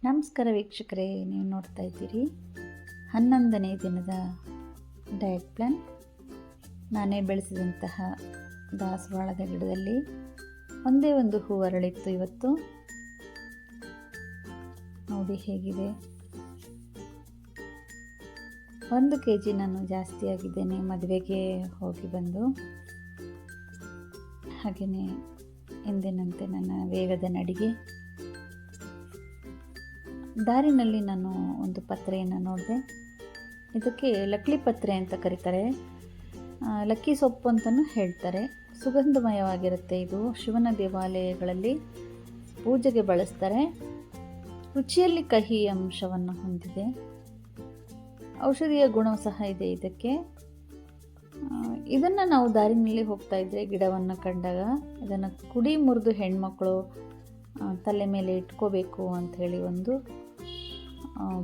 ನಮಸ್ಕಾರ ವೀಕ್ಷಕರೇ, ನೀವು ನೋಡ್ತಾ ಇದ್ದೀರಿ 11ನೇ ದಿನದ ಡಯಟ್ ಪ್ಲಾನ್. ನಾನೇ ಬೆಳೆಸಿದಂತಹ ದಾಸವಾಳದ ಗಿಡದಲ್ಲಿ ಒಂದೇ ಒಂದು ಹೂವು ಅರಳಿತ್ತು. ಇವತ್ತು ನೋಡಿ ಹೇಗಿದೆ. 1 kg ನಾನು ಜಾಸ್ತಿ ಆಗಿದ್ದೇನೆ ಮದುವೆಗೆ ಹೋಗಿ ಬಂದು. ಹಾಗೆಯೇ ಎಂದಿನಂತೆ ನನ್ನ ವೇಗದ ನಡಿಗೆ. ದಾರಿನಲ್ಲಿ ನಾನು ಒಂದು ಪತ್ರೆಯನ್ನು ನೋಡಿದೆ. ಇದಕ್ಕೆ ಲಕ್ಳಿ ಪತ್ರೆ ಅಂತ ಕರೀತಾರೆ, ಲಕ್ಕಿ ಸೊಪ್ಪು ಅಂತಲೂ ಹೇಳ್ತಾರೆ. ಸುಗಂಧಮಯವಾಗಿರುತ್ತೆ. ಇದು ಶಿವನ ದೇವಾಲಯಗಳಲ್ಲಿ ಪೂಜೆಗೆ ಬಳಸ್ತಾರೆ. ರುಚಿಯಲ್ಲಿ ಕಹಿ ಅಂಶವನ್ನು ಹೊಂದಿದೆ. ಔಷಧೀಯ ಗುಣ ಸಹ ಇದೆ ಇದಕ್ಕೆ. ಇದನ್ನು ನಾವು ದಾರಿನಲ್ಲಿ ಹೋಗ್ತಾ ಇದ್ದರೆ ಗಿಡವನ್ನು ಕಂಡಾಗ ಇದನ್ನು ಕುಡಿ ಮುರಿದು ಹೆಣ್ಮಕ್ಳು ತಲೆ ಮೇಲೆ ಇಟ್ಕೋಬೇಕು ಅಂಥೇಳಿ ಒಂದು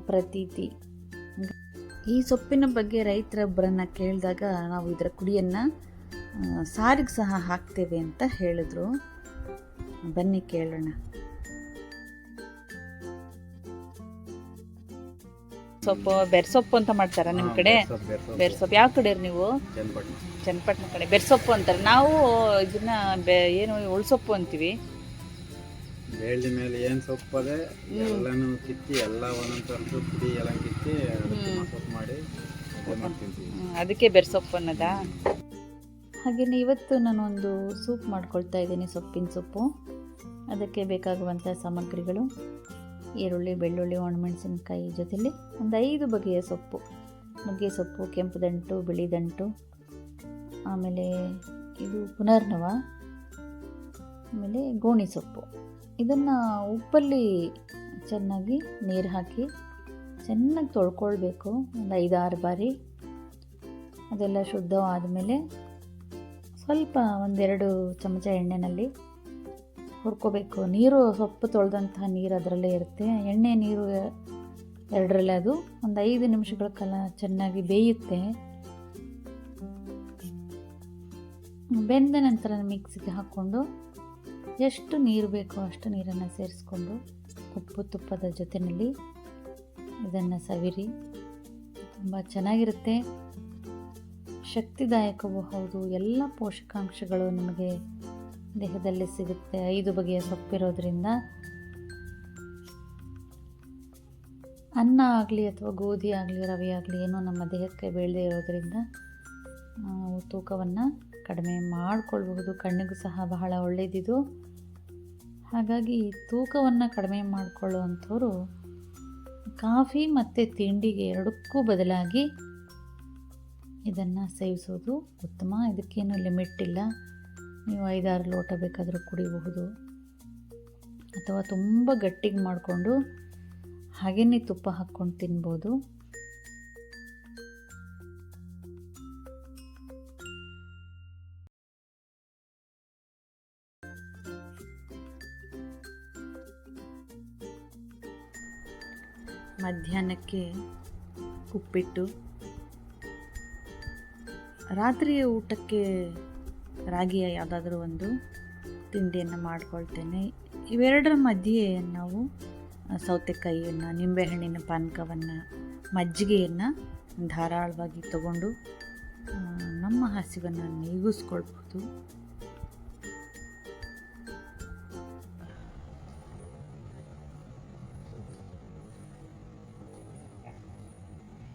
ಪ್ರತೀತಿ. ಈ ಸೊಪ್ಪಿನ ಬಗ್ಗೆ ರೈತರೊಬ್ಬರನ್ನು ಕೇಳಿದಾಗ ನಾವು ಇದರ ಕುಡಿಯನ್ನು ಸಾರಿಗೆ ಸಹ ಹಾಕ್ತೇವೆ ಅಂತ ಹೇಳಿದ್ರು. ಬನ್ನಿ ಕೇಳೋಣ. ಸೊಪ್ಪು ಬೆರ್ಸೊಪ್ಪು ಅಂತ ಮಾಡ್ತಾರ ನಿಮ್ಮ ಕಡೆ? ಬೆರ್ಸೊಪ್ಪು ಯಾವ ಕಡೆ ನೀವು? ಚನ್ನಪಟ್ಟಣ ಕಡೆ ಬೆರ್ಸೊಪ್ಪು ಅಂತಾರೆ. ನಾವು ಇದನ್ನ ಏನು ಉಳ್ಸೊಪ್ಪು ಅಂತೀವಿ. ಬೇಳೆ ಮೇಲೆ ಏನು ಸೊಪ್ಪು ಅದೇ ಎಲ್ಲನೂ ಕಿತ್ತಿ ಎಲ್ಲ ಒಂದೊಂದು ಪುಡಿ ಎಲ್ಲ ಕಿತ್ತಿ ಸೊಪ್ಪು ಮಾಡಿ ಅದಕ್ಕೆ ಬೆರ್ಸೊಪ್ಪು ಅನ್ನೋದಾ? ಹಾಗೆಯೇ ಇವತ್ತು ನಾನೊಂದು ಸೂಪ್ ಮಾಡ್ಕೊಳ್ತಾ ಇದ್ದೀನಿ, ಸೊಪ್ಪಿನ ಸೊಪ್ಪು. ಅದಕ್ಕೆ ಬೇಕಾಗುವಂಥ ಸಾಮಗ್ರಿಗಳು: ಈರುಳ್ಳಿ, ಬೆಳ್ಳುಳ್ಳಿ, ಒಣಮೆಣಸಿನ್ಕಾಯಿ, ಜೊತೆಲಿ ಒಂದು 5 ಬಗೆಯ ಸೊಪ್ಪು: ನುಗ್ಗೆ ಸೊಪ್ಪು, ಕೆಂಪು ದಂಟು, ಬಿಳಿ ದಂಟು, ಆಮೇಲೆ ಇದು ಪುನರ್ನವ, ಆಮೇಲೆ ಗೋಣಿ ಸೊಪ್ಪು. ಇದನ್ನು ಉಪ್ಪಲ್ಲಿ ಚೆನ್ನಾಗಿ ನೀರು ಹಾಕಿ ಚೆನ್ನಾಗಿ ತೊಳ್ಕೊಳ್ಬೇಕು, ಒಂದು 5-6 ಬಾರಿ. ಅದೆಲ್ಲ ಶುದ್ಧವಾದ ಮೇಲೆ ಸ್ವಲ್ಪ 1-2 ಚಮಚ ಎಣ್ಣೆಯಲ್ಲಿ ಹುರ್ಕೋಬೇಕು. ನೀರು ಸೊಪ್ಪು ತೊಳೆದಂತಹ ನೀರು ಅದರಲ್ಲೇ ಇರುತ್ತೆ, ಎಣ್ಣೆ ನೀರು ಎರಡರಲ್ಲೇ. ಅದು ಒಂದು 5 ನಿಮಿಷಗಳ ಕಾಲ ಚೆನ್ನಾಗಿ ಬೇಯುತ್ತೆ. ಬೆಂದ ನಂತರ ಮಿಕ್ಸಿಗೆ ಹಾಕ್ಕೊಂಡು ಎಷ್ಟು ನೀರು ಬೇಕೋ ಅಷ್ಟು ನೀರನ್ನು ಸೇರಿಸ್ಕೊಂಡು ಉಪ್ಪು ತುಪ್ಪದ ಜೊತೆಯಲ್ಲಿ ಇದನ್ನು ಸವಿರಿ. ತುಂಬ ಚೆನ್ನಾಗಿರುತ್ತೆ, ಶಕ್ತಿದಾಯಕವೂ ಹೌದು. ಎಲ್ಲ ಪೋಷಕಾಂಶಗಳು ನಿಮಗೆ ದೇಹದಲ್ಲಿ ಸಿಗುತ್ತೆ 5 ಬಗೆಯ ಸೊಪ್ಪಿರೋದ್ರಿಂದ. ಅನ್ನ ಆಗಲಿ ಅಥವಾ ಗೋಧಿ ಆಗಲಿ ರವೆ ಆಗಲಿ ಏನೋ ನಮ್ಮ ದೇಹಕ್ಕೆ ಬೇಳದೇ ಇರೋದ್ರಿಂದ ನಾವು ತೂಕವನ್ನು ಕಡಿಮೆ ಮಾಡಿಕೊಳ್ಬಹುದು. ಕಣ್ಣಿಗೂ ಸಹ ಬಹಳ ಒಳ್ಳೆಯದಿದು. ಹಾಗಾಗಿ ತೂಕವನ್ನು ಕಡಿಮೆ ಮಾಡಿಕೊಳ್ಳುವಂಥವ್ರು ಕಾಫಿ ಮತ್ತು ತಿಂಡಿಗೆ ಎರಡಕ್ಕೂ ಬದಲಾಗಿ ಇದನ್ನು ಸೇವಿಸೋದು ಉತ್ತಮ. ಇದಕ್ಕೇನು ಲಿಮಿಟ್ ಇಲ್ಲ. ನೀವು 5-6 ಲೋಟ ಬೇಕಾದರೂ ಕುಡಿಬಹುದು, ಅಥವಾ ತುಂಬ ಗಟ್ಟಿಗೆ ಮಾಡಿಕೊಂಡು ಹಾಗೆಯೇ ತುಪ್ಪ ಹಾಕ್ಕೊಂಡು ತಿನ್ಬೋದು. ಮಧ್ಯಾಹ್ನಕ್ಕೆ ಉಪ್ಪಿಟ್ಟು, ರಾತ್ರಿಯ ಊಟಕ್ಕೆ ರಾಗಿಯ ಯಾವುದಾದ್ರೂ ಒಂದು ತಿಂಡಿಯನ್ನು ಮಾಡ್ಕೊಳ್ತೇನೆ. ಇವೆರಡರ ಮಧ್ಯೆ ನಾವು ಸೌತೆಕಾಯಿಯನ್ನು, ನಿಂಬೆಹಣ್ಣಿನ ಪಾನಕವನ್ನು, ಮಜ್ಜಿಗೆಯನ್ನು ಧಾರಾಳವಾಗಿ ತಗೊಂಡು ನಮ್ಮ ಹಸಿವನ್ನು ನೀಗಿಸ್ಕೊಳ್ಬಹುದು.